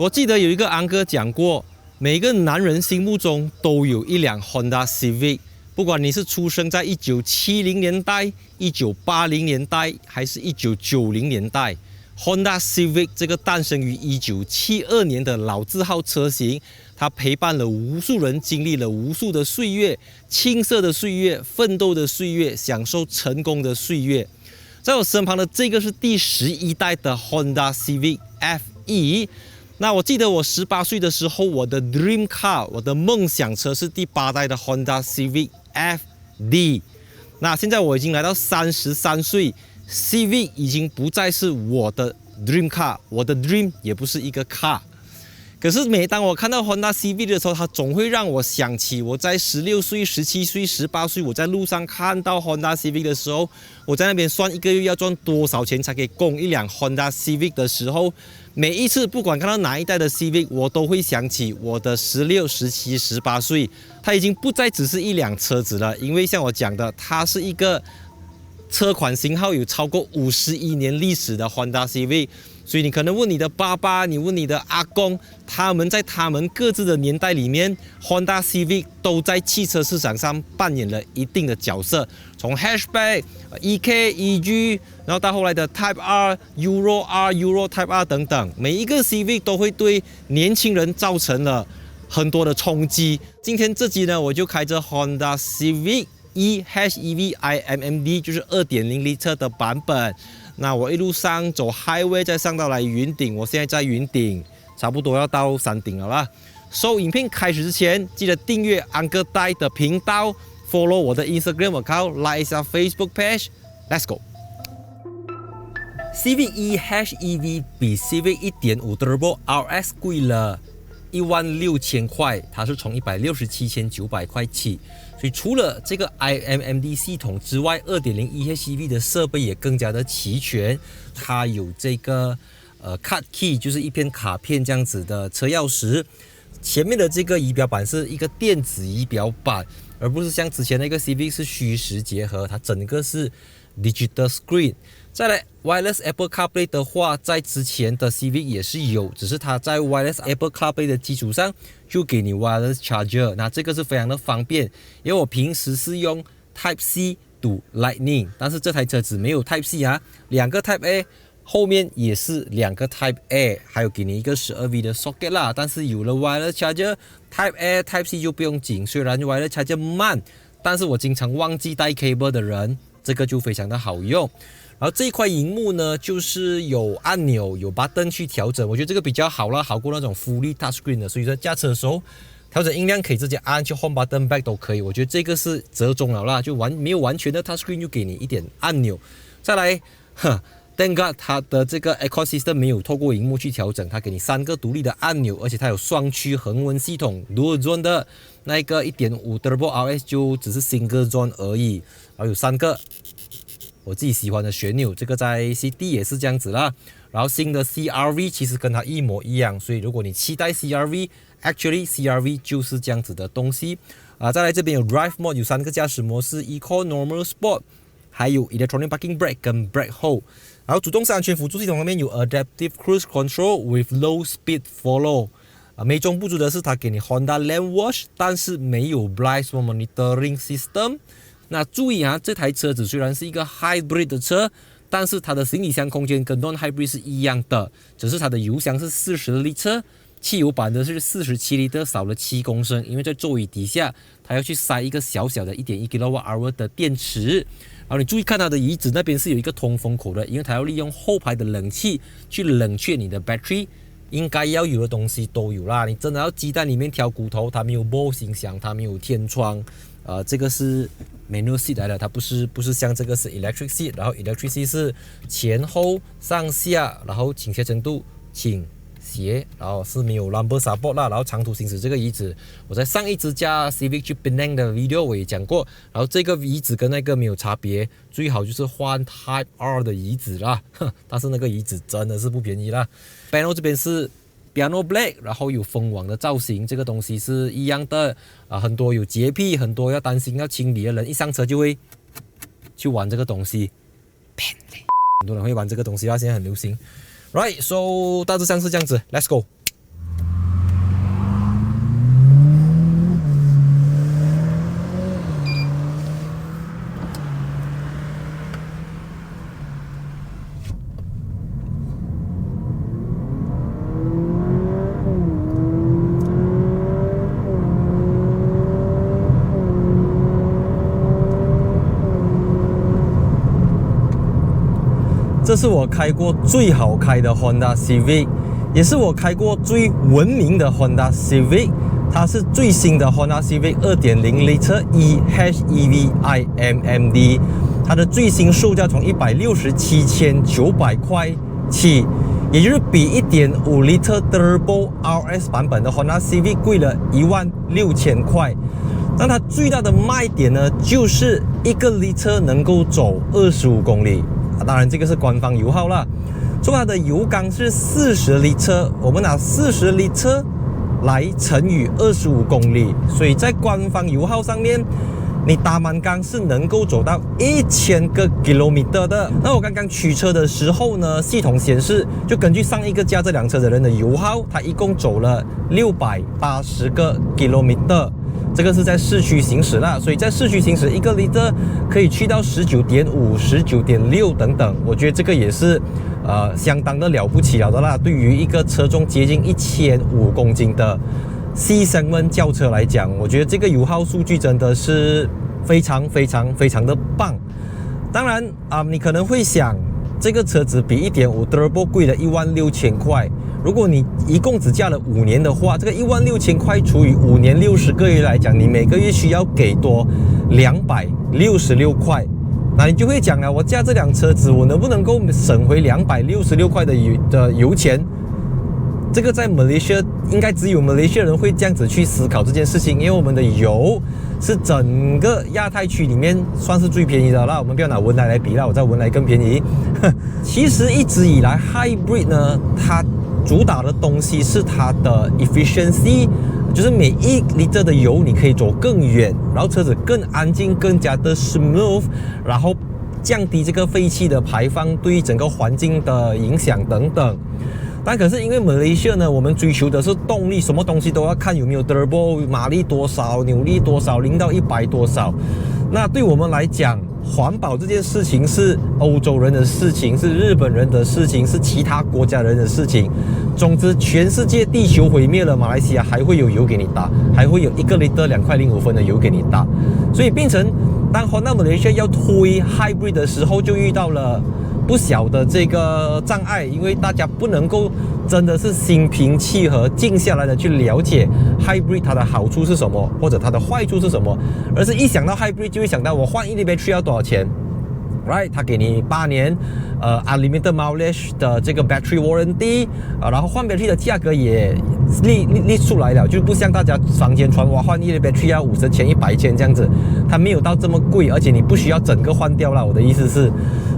我记得有一个安哥讲过，每个男人心目中都有一辆 Honda Civic， 不管你是出生在1970年代、1980年代还是1990年代。Honda Civic 这个诞生于1972年的老字号车型，它陪伴了无数人，经历了无数的岁月，青涩的岁月，奋斗的岁月，享受成功的岁月。在我身旁的这个是第11代的 Honda Civic FE。那我记得我18岁的时候，我的 Dream Car， 我的梦想车是第8代的 Honda Civic FD。那现在我已经来到33岁。Civic 已经不再是我的 Dream Car， 我的 Dream 也不是一个 Car。可是每当我看到 Honda Civic 的时候，它总会让我想起我在16岁、17岁、18岁，我在路上看到 Honda Civic 的时候，我在那边算一个月要赚多少钱才可以供一辆 Honda Civic 的时候，每一次不管看到哪一代的 Civic， 我都会想起我的16、17、18岁，它已经不再只是一辆车子了，因为像我讲的，它是一个车款型号有超过51年历史的 Honda Civic， 所以你可能问你的爸爸，你问你的阿公，他们在他们各自的年代里面 ，Honda Civic 都在汽车市场上扮演了一定的角色。从 Hatchback、EK、EG， 然后到后来的 Type R、Euro Type R 等等，每一个 Civic 都会对年轻人造成了很多的冲击。今天这集呢，我就开着 Honda Civic E-HEV iMMD， 就是 2.0 litre 的版本。那我一路上走 highway， 再上到来云顶，我现在在云顶，差不多要到山顶了啦。影片开始之前，记得订阅安哥呆的频道 ，follow 我的 Instagram account，like 一下 Facebook page。Let's go。Civic E-HEV 比 Civic 1.5 Turbo RS 贵了16000块，它是从1,67900块起。所以除了这个 iMMD 系统之外， 2.0 E-HEV 的设备也更加的齐全。它有这个Card Key， 就是一片卡片这样子的车钥匙。前面的这个仪表板是一个电子仪表板，而不是像之前那个 Civic 是虚实结合，它整个是 Digital Screen。再来 Wireless Apple CarPlay 的话，在之前的 Civic 也是有，只是它在 Wireless Apple CarPlay 的基础上就给你 Wireless Charger， 那这个是非常的方便，因为我平时是用 Type C to Lightning， 但是这台车子没有 Type C 啊，两个 Type A， 后面也是两个 Type A， 还有给你一个 12V 的 socket 啦，但是有了 Wireless Charger Type A、Type C 就不用紧，虽然 Wireless Charger 慢，但是我经常忘记带 cable 的人，这个就非常的好用。然后这一块荧幕呢，就是有按钮、有 button 去调整，我觉得这个比较好啦，好过那种 fully touchscreen 的。所以说驾车的时候，调整音量可以直接按去 home button back 都可以。我觉得这个是折中了啦，就没有完全的 touchscreen， 就给你一点按钮。再来，Thank God 它的这个 ecosystem 没有透过荧幕去调整，它给你3个独立的按钮，而且它有双区恒温系统 Dual Zone 的那个 1.5 Turbo RS 就只是 Single Zone 而已，然后有3个。我自己喜欢的旋钮，这个在 CD 也是这样子啦。然后新的 CR-V 其实跟它一模一样，所以如果你期待 CR-V，actually CR-V 就是这样子的东西。再来这边有 Drive Mode， 有3个驾驶模式 ，Eco、Normal、Sport， 还有 Electronic Parking Brake 跟 Brake Hold。然后主动式安全辅助系统方面有 Adaptive Cruise Control with Low Speed Follow。美中不足的是它给你 Honda Lane Watch， 但是没有 Blind Spot Monitoring System。那注意啊，这台车子虽然是一个 hybrid 的车，但是它的行李箱空间跟 non-hybrid 是一样的，只是它的油箱是40 litre， 汽油版的是47 litre， 少了7公升，因为在座椅底下它要去塞一个小小的 1.1 kWh 的电池。然后你注意看它的椅子那边是有一个通风口的，因为它要利用后排的冷气去冷却你的 battery。应该要有的东西都有啦，你真的要鸡蛋里面挑骨头，它没有 Bose 音响，它没有天窗，这个是 manual seat 来的，它不是像这个是 electric seat， 然后 electric seat 是前后上下，然后倾斜程度倾斜，然后是没有 lumbar support 啦，然后长途行驶这个椅子，我在上一支驾 Civic 去 Penang 的 video 我也讲过，然后这个椅子跟那个没有差别，最好就是换 Type R 的椅子啦，但是那个椅子真的是不便宜啦。Panel 这边是 Piano Black， 然后有风网的造型，这个东西是一样的很多有洁癖、很多要担心要清理的人，一上车就会去玩这个东西，很多人会玩这个东西啊，现在很流行。Right， so 大致上是这样子 ，Let's go。这是我开过最好开的 Honda Civic， 也是我开过最文明的 Honda Civic。它是最新的 Honda Civic 2.0 Liter eHEV iMMD， 它的最新售价从167,900块起，也就是比1.5 Liter Turbo RS 版本的 Honda Civic 贵了16,000块。但它最大的卖点呢，就是1个 Liter 能够走25公里。当然这个是官方油耗啦，所以它的油缸是40 Liter， 我们拿40 Liter 来乘以25公里，所以在官方油耗上面，你打满缸是能够走到1000个 km 的。那我刚刚取车的时候呢，系统显示就根据上一个驾这辆车的人的油耗，他一共走了680个 km。这个是在市区行驶啦，所以在市区行驶1个 liter 可以去到19.5、19.6等等，我觉得这个也是相当的了不起了的啦。对于一个车重接近1500公斤的 C segment 轿车来讲，我觉得这个油耗数据真的是非常的棒。当然你可能会想，这个车子比1.5 Turbo 贵了16,000块。如果你一共只驾了5年的话，这个16,000块除以5年60个月来讲，你每个月需要给多266块。那你就会讲了，我驾这辆车子，我能不能够省回266块的油钱？这个在马来西亚应该只有马来西亚人会这样子去思考这件事情，因为我们的油是整个亚太区里面算是最便宜的啦。我们不要拿文莱来比啦，我在文莱更便宜。其实一直以来 Hybrid 呢，它主打的东西是它的 efficiency， 就是每1 liter 的油你可以走更远，然后车子更安静，更加的 smooth， 然后降低这个废气的排放对整个环境的影响等等。但可是因为马来西亚呢，我们追求的是动力，什么东西都要看有没有 turbo， 马力多少，扭力多少，0到100多少。那对我们来讲，环保这件事情是欧洲人的事情，是日本人的事情，是其他国家人的事情。总之，全世界地球毁灭了，马来西亚还会有油给你打，还会有1个 liter 2块05分的油给你打。所以变成当 Honda Malaysia 要推 Hybrid 的时候，就遇到了不小的这个障碍，因为大家不能够真的是心平气和静下来的去了解 Hybrid 它的好处是什么，或者它的坏处是什么，而是一想到 Hybrid 就会想到我换1 litre battery 要多少钱。Right， 它给你8年unlimited mileage 的这个 battery warranty，然后换 battery 的价格也列出来了，就不像大家坊间传哇换1 litre battery 要50千、100千这样子，它没有到这么贵，而且你不需要整个换掉了。我的意思是，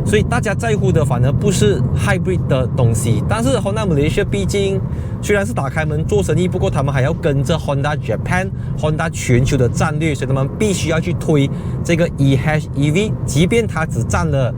所以大家在乎的反而不是 hybrid 的东西，但是 Honda Malaysia 毕竟虽然是打开门做生意，不过他们还要跟着 Honda Japan、Honda 全球的战略，所以他们必须要去推这个 eHEV， 即便它只占了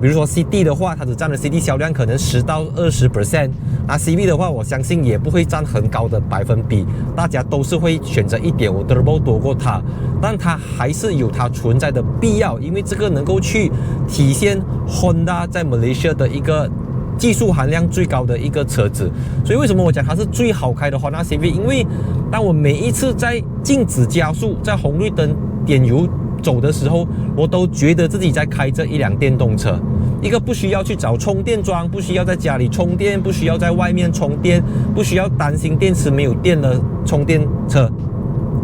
比如说 CD 的话，它只占了 CD 销量可能10到20%，那 CV 的话，我相信也不会占很高的百分比，大家都是会选择1.5 Turbo 多过它，但它还是有它存在的必要，因为这个能够去体现 Honda 在 Malaysia 的一个技术含量最高的一个车子。所以为什么我讲它是最好开的 Honda Civic？ 因为当我每一次在静止加速，在红绿灯点油走的时候，我都觉得自己在开着一辆电动车，一个不需要去找充电桩，不需要在家里充电，不需要在外面充电，不需要担心电池没有电的充电车。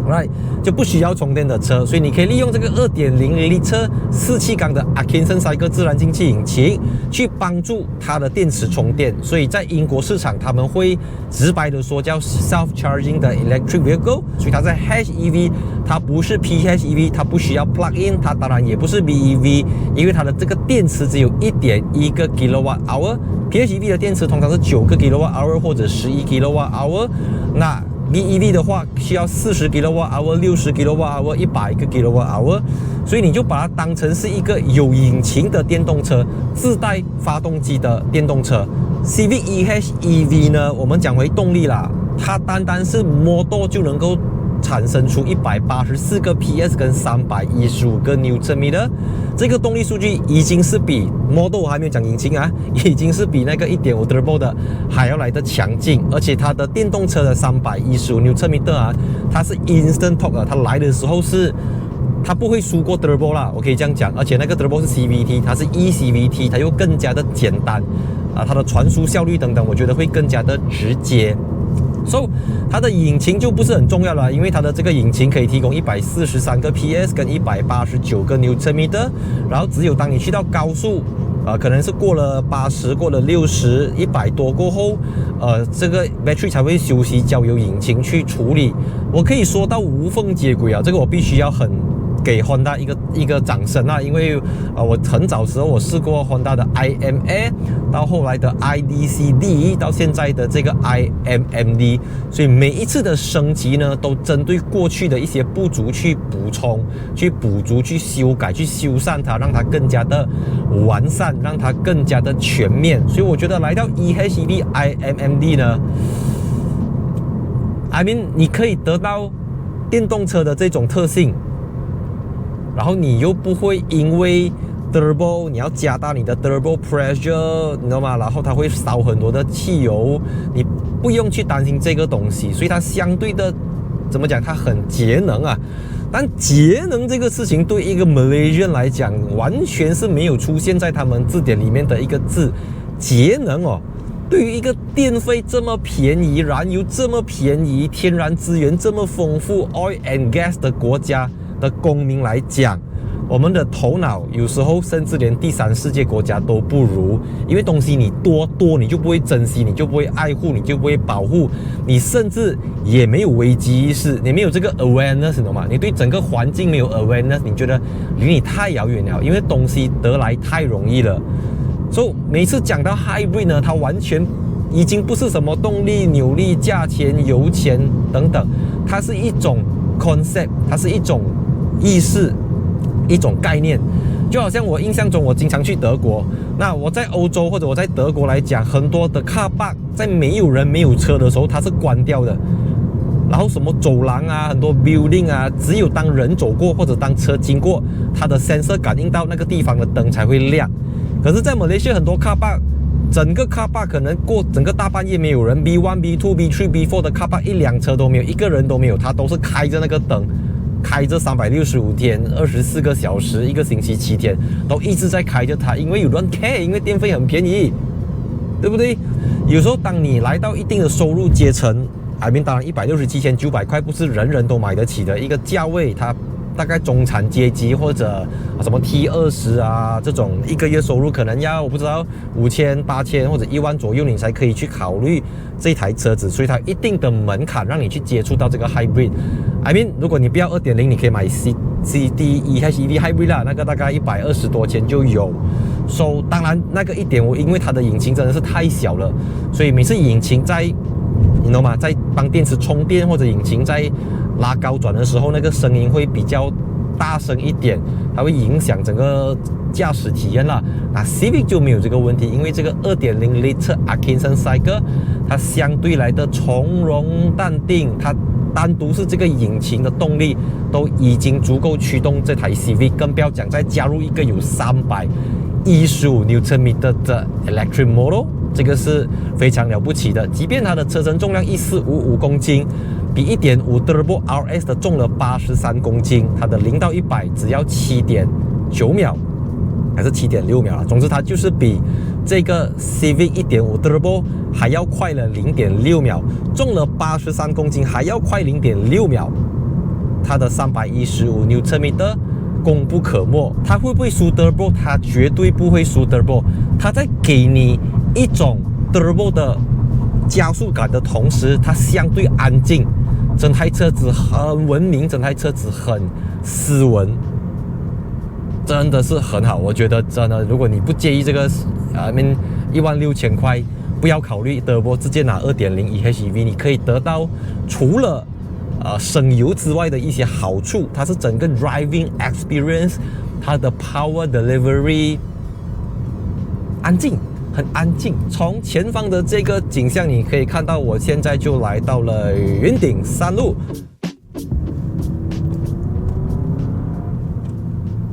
Right， 就不需要充电的车，所以你可以利用这个 2.0 liter 4气缸的 Atkinson Cycle 自然进气引擎去帮助它的电池充电。所以在英国市场，他们会直白的说叫 self-charging 的 electric vehicle。所以它在 HEV， 它不是 PHEV， 它不需要 plug in， 它当然也不是 BEV， 因为它的这个电池只有 1.1 个 kWh。PHEV 的电池通常是9个 kWh 或者11 kWh， 那BEV 的话需要40 kWh、60 kWh、100个 kWh， 所以你就把它当成是一个有引擎的电动车，自带发动机的电动车。Civic eHEV 呢，我们讲回动力啦，它单单是摩托就能够产生出184个 PS 跟315个 Nm， 这个动力数据已经是比 Model 还没有讲引擎啊，已经是比那个 1.5 Turbo 的还要来得强劲，而且它的电动车的315 Nm 啊，它是 Instant Torque 啊，它来的时候是它不会输过 Turbo 啦，我可以这样讲。而且那个 Turbo 是 CVT， 它是 eCVT， 它又更加的简单它的传输效率等等，我觉得会更加的直接。So， 它的引擎就不是很重要了，因为它的这个引擎可以提供143个 PS 跟189个 Nm， 然后只有当你去到高速，可能是过了80、过了60、100多过后，这个 battery 才会休息，交由引擎去处理。我可以说到无缝接轨这个我必须要很给 Honda 一个掌声因为我很早时候我试过 Honda 的 IMA， 到后来的 IDCD， 到现在的这个 IMMD， 所以每一次的升级呢，都针对过去的一些不足去补充、去补足、去修改、去修缮它，让它更加的完善，让它更加的全面。所以我觉得来到 EHEV IMMD 呢，I mean 你可以得到电动车的这种特性。然后你又不会因为 Turbo 你要加大你的 Turbo pressure， 你知道吗？然后它会烧很多的汽油，你不用去担心这个东西，所以它相对的怎么讲？它很节能但节能这个事情对一个 Malaysian 来讲，完全是没有出现在他们字典里面的一个字。节能对于一个电费这么便宜、燃油这么便宜、天然资源这么丰富 oil and gas 的国家的公民来讲，我们的头脑有时候甚至连第三世界国家都不如，因为东西你多你就不会珍惜，你就不会爱护，你就不会保护，你甚至也没有危机意识，你没有这个 awareness， 你懂吗？你对整个环境没有 awareness， 你觉得离你太遥远了，因为东西得来太容易了。所以每次讲到 hybrid 呢，它完全已经不是什么动力、扭力、价钱、油钱等等，它是一种 concept， 它是一种意识，一种概念。就好像我印象中我经常去德国，那我在欧洲或者我在德国来讲，很多的 car park 在没有人没有车的时候它是关掉的，然后什么走廊很多 building 只有当人走过或者当车经过，它的 sensor 感应到那个地方的灯才会亮。可是在马来西亚很多 car park， 整个 car park 可能过整个大半夜没有人， B1、B2、B3、B4 的 car park 一辆车都没有，一个人都没有，它都是开着那个灯，开着365天24个小时，一个星期7天都一直在开着它，因为有人 care， 因为电费很便宜，对不对？有时候当你来到一定的收入阶层当然167,900块不是人人都买得起的一个价位，它大概中产阶级或者什么 T20这种一个月收入可能要我不知道5000、8000或者1万左右，你才可以去考虑这台车子，所以它有一定的门槛让你去接触到这个 hybrid。如果你不要 2.0， 你可以买 EHEV hybrid 那个大概120多千就有。当然那个一点因为它的引擎真的是太小了，所以每次引擎在你懂吗？在帮电池充电或者引擎在拉高转的时候，那个声音会比较大声一点，它会影响整个驾驶体验啦。那 Civic 就没有这个问题，因为这个 2.0 Liter Atkinson Cycle 它相对来的从容淡定，它单独是这个引擎的动力都已经足够驱动这台 Civic， 更不要讲再加入一个有315 Nm 的 Electric Model， 这个是非常了不起的。即便它的车身重量1455公斤，比 1.5 Turbo RS 的重了83公斤，它的0到100只要 7.9 秒还是 7.6 秒总之它就是比这个 Civic 1.5 Turbo 还要快了 0.6 秒，重了83公斤还要快 0.6 秒。它的315 Nm功不可没。它会不会输 Turbo？ 它绝对不会输 Turbo。它在给你一种 Turbo 的加速感的同时，它相对安静，整台车子很文明，整台车子很斯文，真的是很好。我觉得真的，如果你不介意这个16000块，不要考虑 Turbo， 直接拿 2.0 EHEV， 你可以得到除了省油之外的一些好处，它是整个 driving experience， 它的 power delivery 安静，很安静。从前方的这个景象你可以看到，我现在就来到了云顶山路。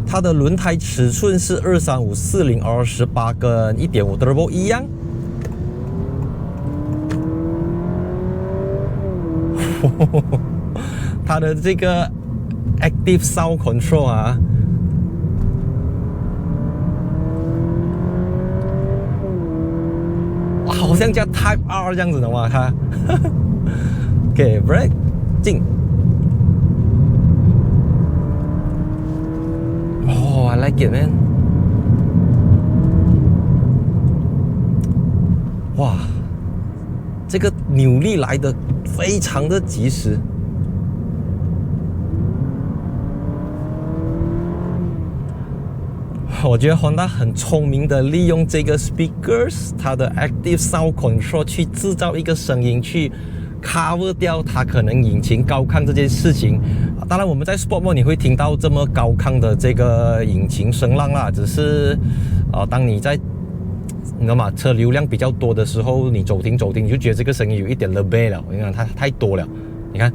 它的轮胎尺寸是235/40 R18， 跟 1.5 Turbo 一样。它的这个 Active Sound Control 啊。哇，好像叫 Type R 这样子的嘛，它。OK brake 进。哦，I like it man。哇，这个扭力来的非常的及时。我觉得 Honda 很聪明的利用这个 speakers， 它的 active sound control 去制造一个声音，去 cover 掉它可能引擎高亢这件事情。当然，我们在 Sport Mode 你会听到这么高亢的这个引擎声浪啦，只是当你在你知道吗？车流量比较多的时候，你走停，你就觉得这个声音有一点 lebay 了。你看它太多了，你看。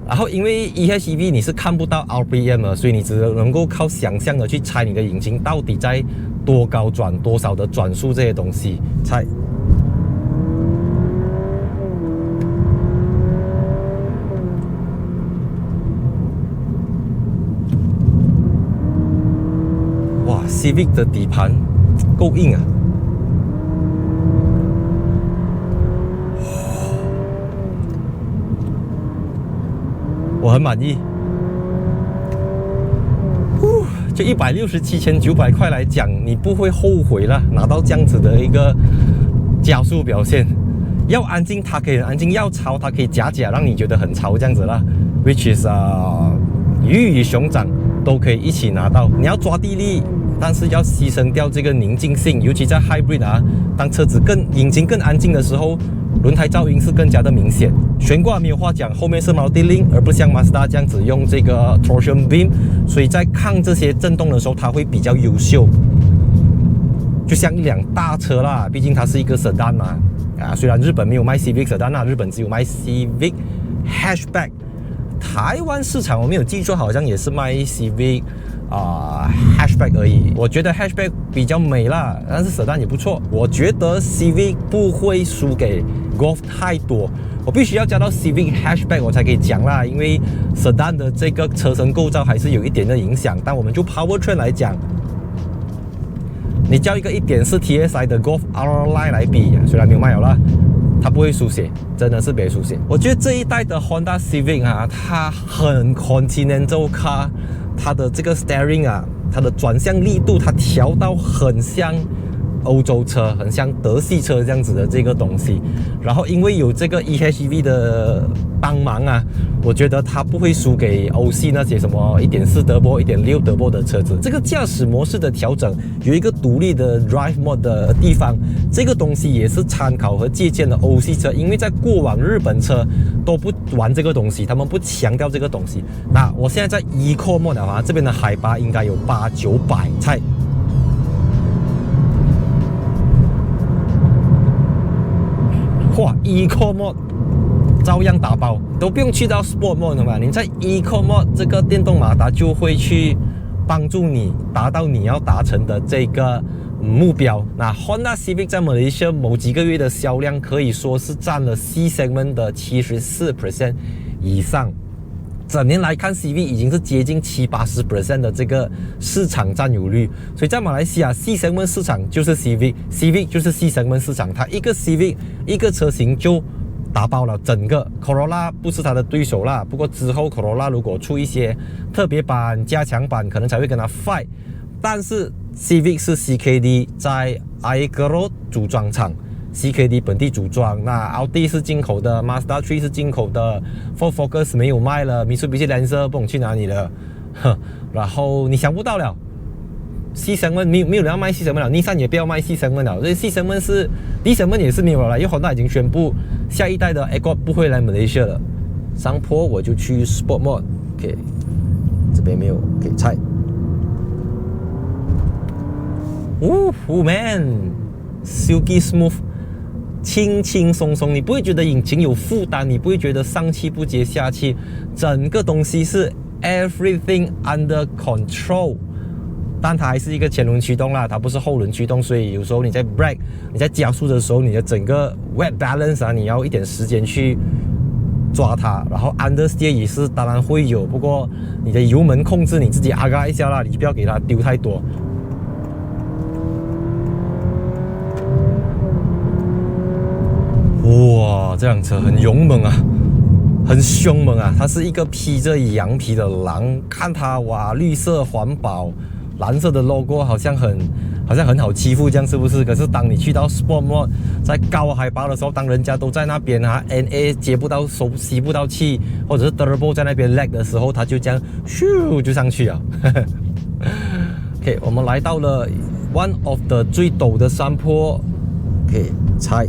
然后因为 EHEV 你是看不到 RPM 的，所以你只能够靠想象的去猜你的引擎到底在多高转多少的转速这些东西猜。哇 ，Civic 的底盘够硬啊！我很满意，就167,900块来讲，你不会后悔了。拿到这样子的一个加速表现，要安静它可以很安静，要吵它可以假让你觉得很吵这样子啦。Which is 鱼与熊掌都可以一起拿到。你要抓地力，但是要牺牲掉这个宁静性，尤其在 Hybrid 当车子引擎更安静的时候。轮胎噪音是更加的明显，悬挂没有话讲，后面是 Multilink， 而不像 Mazda 这样子用这个 Torsion Beam， 所以在抗这些震动的时候，它会比较优秀，就像一辆大车啦，毕竟它是一个 Sedan 嘛，虽然日本没有卖 Civic Sedan 日本只有卖 Civic Hatchback， 台湾市场我没有记错，好像也是卖 Civic Hatchback 而已。我觉得 Hatchback 比较美啦，但是 Sedan 也不错。我觉得 Civic 不会输给 Golf 太多，我必须要加到 Civic Hatchback 我才可以讲啦，因为 Sedan 的这个车身构造还是有一点的影响。但我们就 Powertrain 来讲，你叫一个 1.4 TSI 的 Golf R-Line 来比，虽然没有卖了啦，它不会输血，真的是别输血。我觉得这一代的 Honda Civic 它很 Continental Car， 它的这个 Steering 它的转向力度它调到很像欧洲车，很像德系车这样子的这个东西。然后因为有这个 EHEV 的帮忙我觉得它不会输给欧系那些什么 1.4 Turbo、1.6 Turbo 的车子。这个驾驶模式的调整有一个独立的 Drive Mode 的地方，这个东西也是参考和借鉴了欧系车，因为在过往日本车都不玩这个东西，他们不强调这个东西。那我现在在 Eco Mode 这边的海拔应该有800-900，猜。哇 ，Eco Mode 照样打包，都不用去到 Sport Mode 的嘛。你在 Eco Mode 这个电动马达就会去帮助你达到你要达成的这个目标。那 Honda Civic 在马来西亚某几个月的销量可以说是占了 C segment 的 74% 以上。整年来看 ，CV 已经是接近70-80% 的这个市场占有率，所以在马来西亚 C segment 市场就是 CV 就是 C segment 市场，它一个 CV 一个车型就打包了整个。Corolla 不是它的对手啦，不过之后 Corolla 如果出一些特别版、加强版，可能才会跟它 fight。但是 Civic 是 CKD 在 Aigo 组装厂。CKD 本地组装，那奥迪是进口的 ，Mazda 3是进口的 ，Ford Focus 没有卖了，Mitsubishi Lancer 不懂去哪里了，然后你想不到了 ，C segment 没有人要卖 C segment 了，Nissan 也不要卖 C segment 了，所以 C segment 是 D segment 也是没有了，因为 Honda 已经宣布下一代的 Accord 不会来 Malaysia 了。上坡我就去 Sport Mode，OK， 这边没有，可以猜。Man，silky smooth。轻轻松松，你不会觉得引擎有负担，你不会觉得上气不接下气，整个东西是 everything under control。但它还是一个前轮驱动啦，它不是后轮驱动，所以有时候你在 brake， 你在加速的时候，你的整个 weight balance 你要一点时间去抓它，然后 understeer 也是当然会有，不过你的油门控制你自己阿嘎一下啦，你不要给它丢太多。哇，这辆车很勇猛啊，很凶猛啊！它是一个披着羊皮的狼，看它哇，绿色环保，蓝色的 logo 好像很好欺负这样，是不是？可是当你去到 Sport Mode， 在高海拔的时候，当人家都在那边啊 ，NA 接不到手，吸不到气，或者是 Turbo 在那边 lag 的时候，它就这样咻就上去了。OK， 我们来到了 one of the 最陡的山坡。OK， 踩。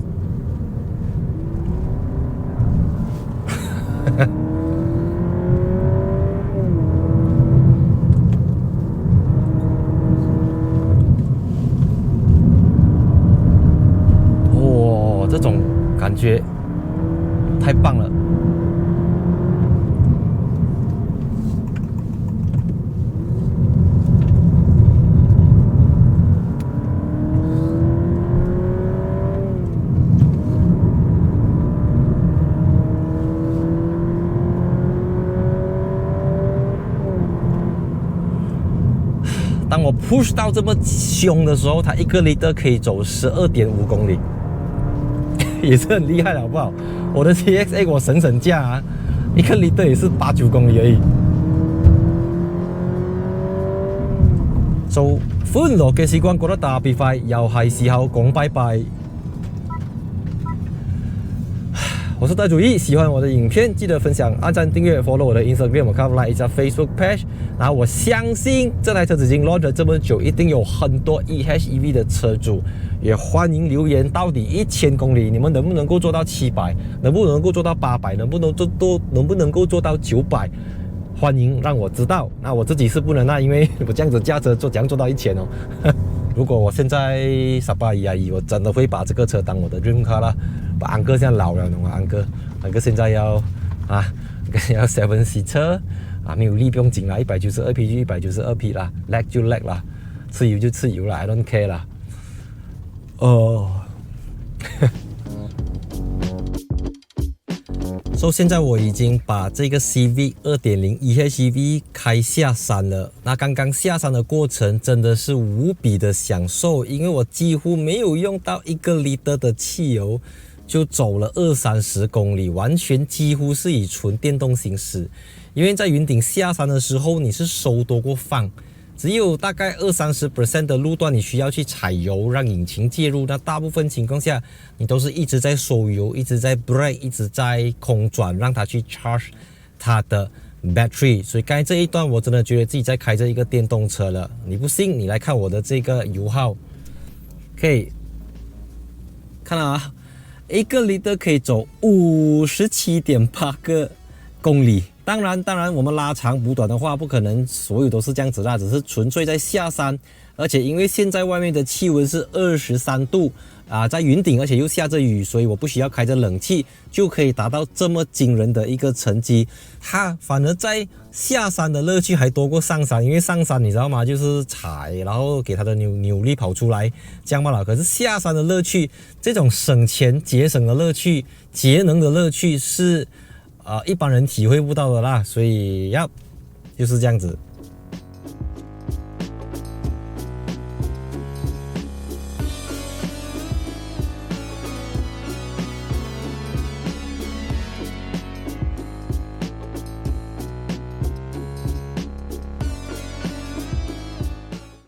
哇，这种感觉太棒了！当我 push 到这么凶的时候，它1个 liter 可以走12.5公里，也是很厉害的，好不好？我的 TXA 我省价啊，1个 liter 也是8、9公里而已。做歡樂嘅時光過得特別快，又係時候講拜拜。我是戴主义，喜歡我的影片記得分享、按讚、訂閱 ，follow 我的 Instagram， 我 cover like 一下 Facebook page。然後我相信這台車子已經 launch 了這麼久，一定有很多 EHEV 的車主，也歡迎留言，到底1000公里你們能不能夠做到700，能不能夠做到800，能不能夠做到900？歡迎讓我知道。那我自己是不能啦，因為我這樣子駕車怎樣做到1000哦？如果我現在18、22，我真的會把這個車當我的 dream car 啦。把安哥現在老了，懂嗎？安哥現在要7 seater 啊，沒有力不用緊啦，192匹就192匹啦，lag 就 lag 啦，吃油就吃油啦 ，I don't care 啦。所以現在我已經把這個 Civic 2.0 EHEV 開下山了。那剛剛下山的過程真的是無比的享受，因為我幾乎沒有用到1個 liter 的汽油。就走了20-30公里，完全幾乎是以純電動行駛。因為在雲頂下山的時候，你是收多過放，只有大概20-30% 的路段你需要去踩油，讓引擎介入。那大部分情況下，你都是一直在收油，一直在 brake， 一直在空轉，讓它去 charge 它的 battery。所以剛才這一段，我真的覺得自己在開着一個電動車了。你不信，你來看我的這個油耗，可以看到啊。1個 liter 可以走57.8個公里。當然，我們拉長補短的話，不可能所有都是這樣子啦，只是純粹在下山。而且因為現在外面的氣溫是23度啊，在雲頂，而且又下着雨，所以我不需要開着冷氣，就可以達到這麼驚人的一個成績。它反而在下山的樂趣還多過上山，因為上山你知道嗎？就是踩，然後給它的扭力跑出來，這樣罷了。可是下山的樂趣，這種省錢節省的樂趣、節能的樂趣是一般人體會不到的啦。所以就是這樣子。